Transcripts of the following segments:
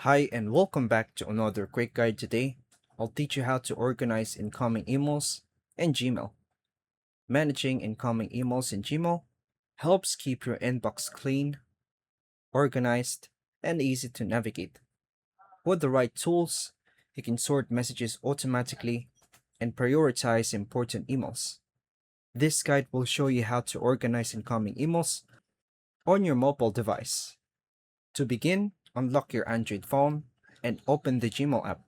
Hi and welcome back to another quick guide today. I'll teach you how to organize incoming emails in Gmail. Managing incoming emails in Gmail helps keep your inbox clean, organized, and easy to navigate. With the right tools, you can sort messages automatically and prioritize important emails. This guide will show you how to organize incoming emails on your mobile device. To begin, unlock your Android phone and open the Gmail app.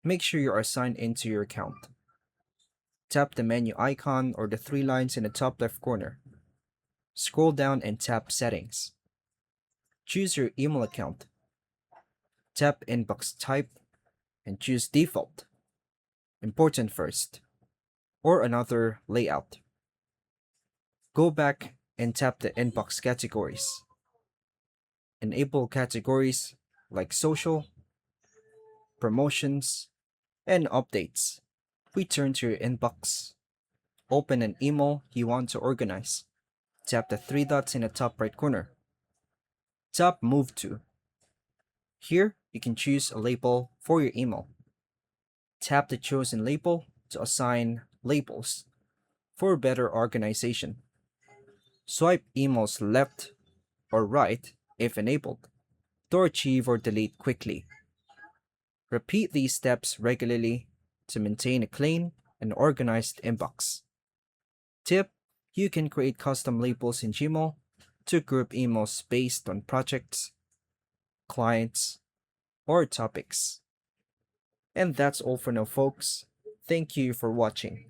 Make sure you are signed into your account. Tap the menu icon or the three lines in the top left corner. Scroll down and tap Settings. Choose your email account. Tap Inbox Type and choose Default, Important First, or another layout. Go back and tap the inbox categories. Enable categories like social, promotions, and updates. Return to your inbox. Open an email you want to organize. Tap the three dots in the top right corner. Tap Move to. Here, you can choose a label for your email. Tap the chosen label to assign labels for better organization. Swipe emails left or right if enabled to archive or delete quickly. Repeat these steps regularly to maintain a clean and organized inbox. Tip: you can create custom labels in Gmail to group emails based on projects, clients, or topics. And that's all for now, folks. Thank you for watching.